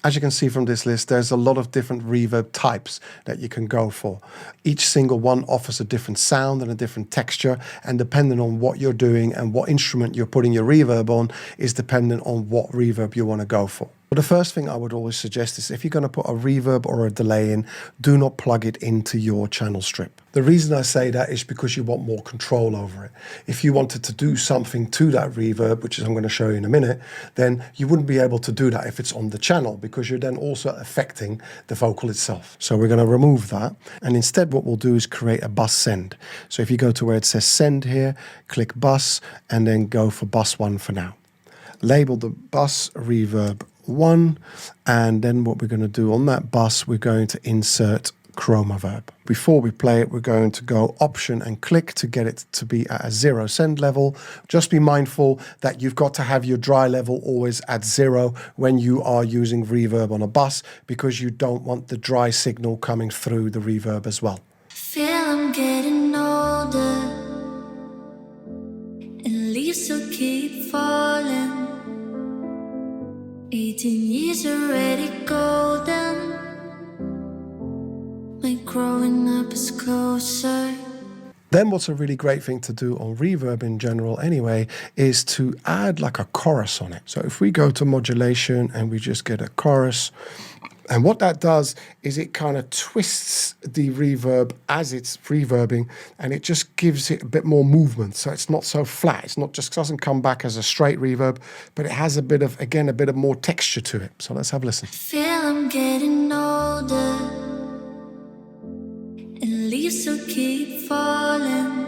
As you can see from this list, there's a lot of different reverb types that you can go for. Each single one offers a different sound and a different texture, and depending on what you're doing and what instrument you're putting your reverb on is dependent on what reverb you want to go for. But the first thing I would always suggest is if you're going to put a reverb or a delay in, do not plug it into your channel strip. The reason I say that is because you want more control over it. If you wanted to do something to that reverb, which is I'm going to show you in a minute, then you wouldn't be able to do that if it's on the channel, because you're then also affecting the vocal itself. So we're going to remove that. And instead what we'll do is create a bus send. So if you go to where it says send here, click bus, and then go for bus 1 for now. Label the bus reverb 1, and then what we're going to do on that bus, we're going to insert chroma verb. Before we play it, we're going to go option and click to get it to be at a 0 send level. Just be mindful that you've got to have your dry level always at 0 when you are using reverb on a bus, because you don't want the dry signal coming through the reverb as well. Feel I'm getting older, and leaves will keep falling. 18 years already golden. My growing up is closer. Then what's a really great thing to do on reverb in general anyway is to add like a chorus on it. So if we go to modulation and we just get a chorus, and what that does is it kind of twists the reverb as it's reverbing, and it just gives it a bit more movement. So it's not so flat. It's not just doesn't come back as a straight reverb, but it has a bit of, again, a bit of more texture to it. So let's have a listen. Feel I'm getting older, and leaves will keep falling.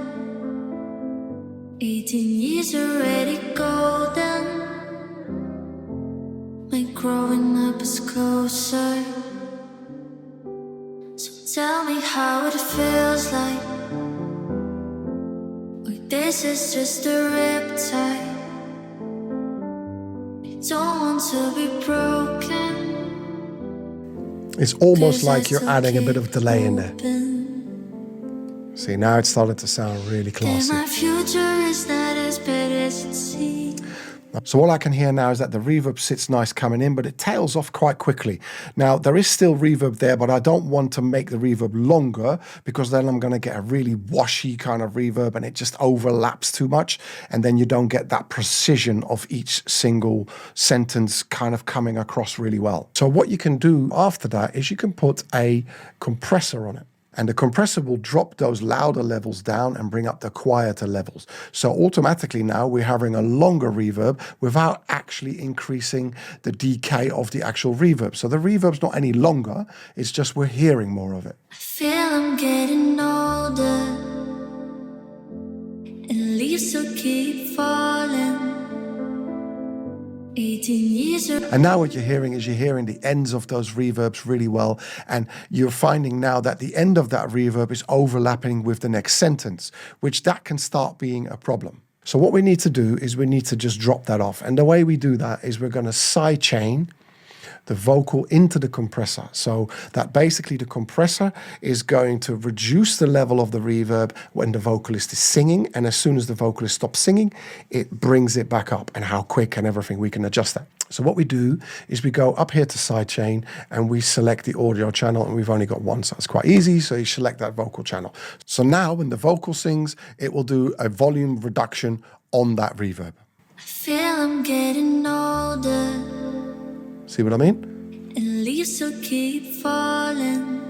18 years already golden. My growing up is closer. So tell me how it feels like, or this is just a riptide. I don't want to be broken. It's almost like you're adding a bit of delay in there. See, now it's starting to sound really classy. My future is not as bad as it seems. So all I can hear now is that the reverb sits nice coming in, but it tails off quite quickly. Now, there is still reverb there, but I don't want to make the reverb longer, because then I'm going to get a really washy kind of reverb and it just overlaps too much. And then you don't get that precision of each single sentence kind of coming across really well. So what you can do after that is you can put a compressor on it. And the compressor will drop those louder levels down and bring up the quieter levels. So automatically now we're having a longer reverb without actually increasing the decay of the actual reverb. So the reverb's not any longer, it's just we're hearing more of it. I feel I'm getting older, and leaves will keep falling. 18 years. And now what you're hearing is you're hearing the ends of those reverbs really well, and you're finding now that the end of that reverb is overlapping with the next sentence, which that can start being a problem. So what we need to do is we need to just drop that off. And the way we do that is we're going to sidechain the vocal into the compressor. So that basically the compressor is going to reduce the level of the reverb when the vocalist is singing, and as soon as the vocalist stops singing, it brings it back up, and how quick and everything, we can adjust that. So what we do is we go up here to sidechain and we select the audio channel, and we've only got one, so it's quite easy. So you select that vocal channel. So now when the vocal sings, it will do a volume reduction on that reverb. I feel I'm getting older. See what I mean? And leaves will keep falling.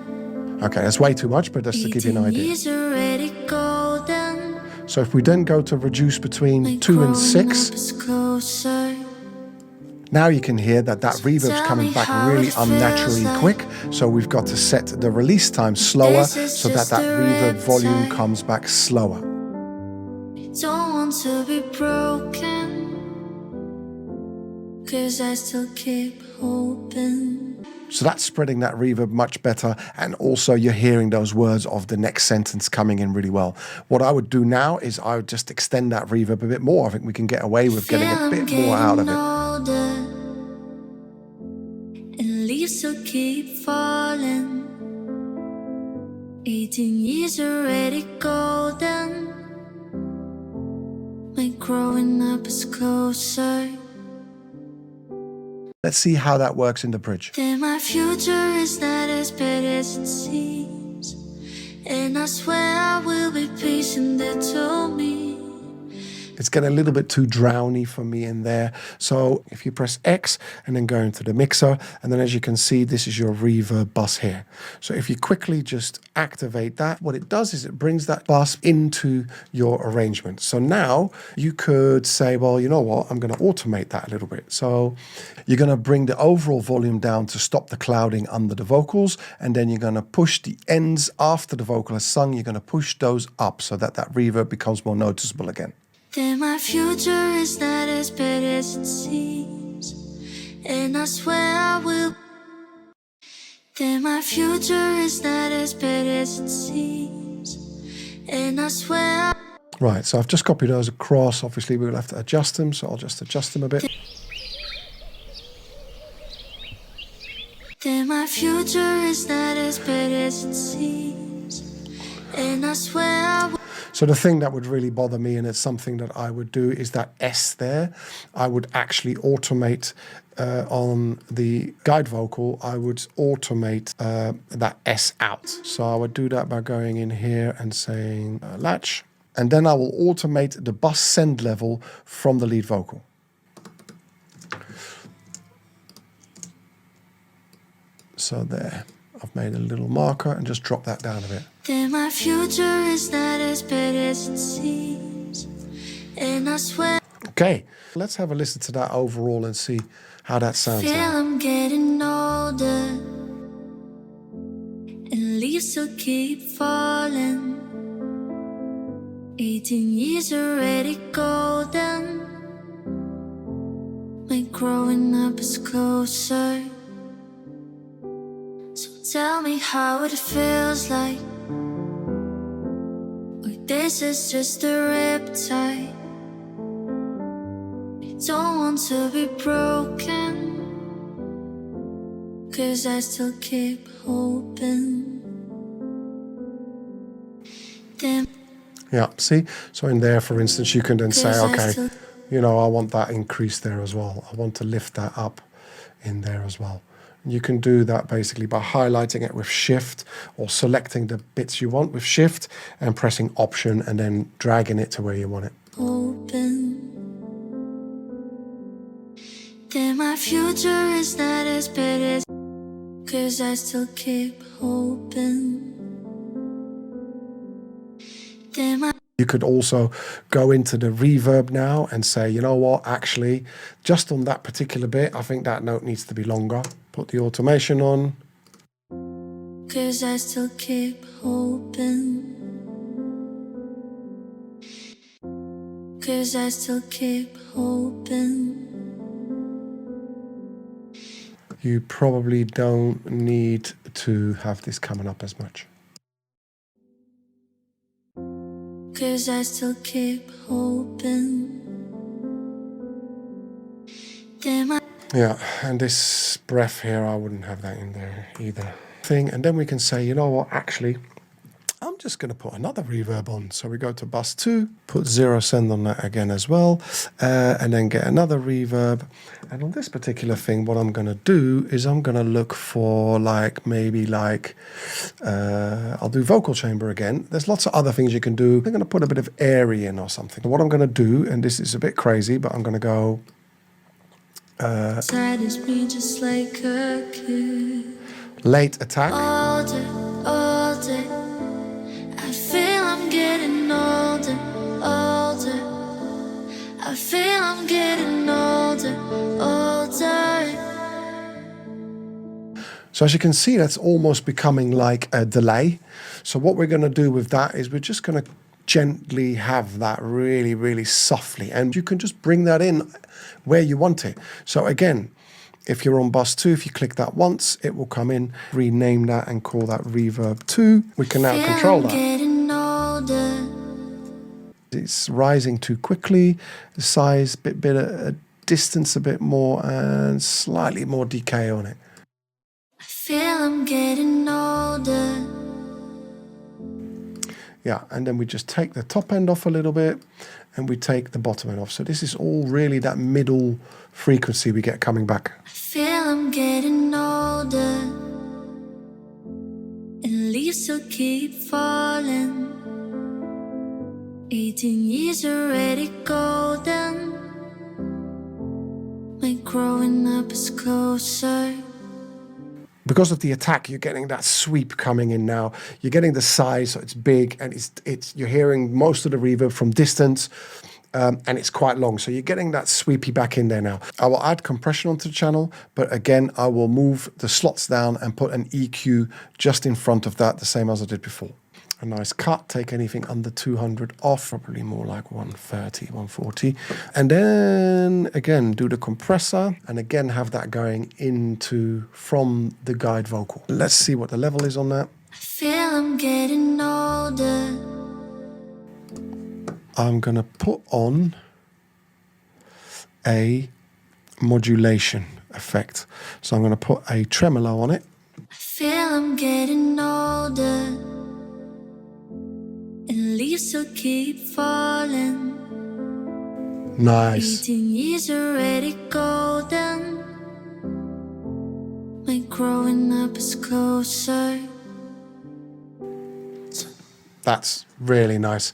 Okay, that's way too much, but just to give you an idea. Already golden. So if we then go to reduce between 2 and 6, now you can hear that that reverb's coming back really unnaturally quick. So we've got to set the release time slower so that that reverb volume comes back slower. Don't want to be broken, 'cause I still keep hoping. So that's spreading that reverb much better, and also you're hearing those words of the next sentence coming in really well. What I would do now is I would just extend that reverb a bit more. I think we can get away with getting a bit more out of it. Older, and leaves will keep falling. 18 years already golden. My growing up is closer. Let's see how that works in the bridge. Then my future is not as bad as it seems, and I swear I will be patient, they told me. It's getting a little bit too drowny for me in there. So if you press X and then go into the mixer, and then as you can see, this is your reverb bus here. So if you quickly just activate that, what it does is it brings that bus into your arrangement. So now you could say, well, you know what, I'm going to automate that a little bit. So you're going to bring the overall volume down to stop the clouding under the vocals, and then you're going to push the ends after the vocal has sung, you're going to push those up so that that reverb becomes more noticeable again. Then my future is not as bad as it seems, and I swear I will. Then my future is not as bad as it seems, and I swear. Right, so I've just copied those across. Obviously, we'll have to adjust them, so I'll just adjust them a bit. Then my future is not as bad as it seems, and I swear I will. So the thing that would really bother me, and it's something that I would do, is that S there. I would actually automate on the guide vocal, I would automate that S out. So I would do that by going in here and saying latch. And then I will automate the bus send level from the lead vocal. So there, I've made a little marker and just drop that down a bit. Then my future is not as bad as it seems, and I swear. Okay, let's have a listen to that overall and see how that sounds Feel now. I'm getting older, and leaves still keep falling. 18 years already golden. My growing up is closer. So tell me how it feels like. This is just a riptide. I don't want to be broken, 'cause I still keep hoping. Then Yeah, see? So in there, for instance, you can then say, okay, you know, I want that increase there as well. I want to lift that up in there as well. You can do that basically by highlighting it with Shift or selecting the bits you want with Shift and pressing Option and then dragging it to where you want it. open. Then my future is not as bad as, 'cause I still keep hoping. Then my You could also go into the reverb now and say, you know what, actually, just on that particular bit, I think that note needs to be longer. Put the automation on. 'cause I still keep hoping. 'Cause I still keep hoping. You probably don't need to have this coming up as much. 'Cause I still keep hoping. Then I Yeah, and this breath here, I wouldn't have that in there either. And then we can say, you know what, actually, I'm just going to put another reverb on. So we go to bus 2, put 0 send on that again as well, and then get another reverb. And on this particular thing, what I'm going to do is I'm going to look for I'll do vocal chamber again. There's lots of other things you can do. I'm going to put a bit of airy in or something. What I'm going to do, and this is a bit crazy, but I'm going to go... Inside is me just like a kid. late attack. Older, older. I feel I'm getting older, older. I feel I'm getting older, older. So as you can see, that's almost becoming like a delay. So what we're going to do with that is we're just going to gently have that really, really softly. And you can just bring that in where you want it. So again, if you're on bus 2, if you click that once, it will come in. Rename that and call that reverb 2. We can now control that. It's rising too quickly. The size, bit of distance a bit more, and slightly more decay on it. I feel I'm getting older. Yeah, and then we just take the top end off a little bit and we take the bottom end off. So this is all really that middle frequency we get coming back. I feel I'm getting older, and leaves will keep falling. 18 years already golden. My growing up is closer. Because of the attack, you're getting that sweep coming in now. You're getting the size, so it's big, and it's you're hearing most of the reverb from distance, and it's quite long. So you're getting that sweepy back in there now. I will add compression onto the channel, but again, I will move the slots down and put an EQ just in front of that, the same as I did before. A nice cut, take anything under 200 off, probably more like 130, 140. And then again, do the compressor and again have that going into from the guide vocal. Let's see what the level is on that. I feel I'm getting older. I'm gonna put on a modulation effect. So I'm gonna put a tremolo on it. I feel I'm getting older, and leaves will keep falling. Nice. 18 years already golden. My growing up is closer. That's really nice.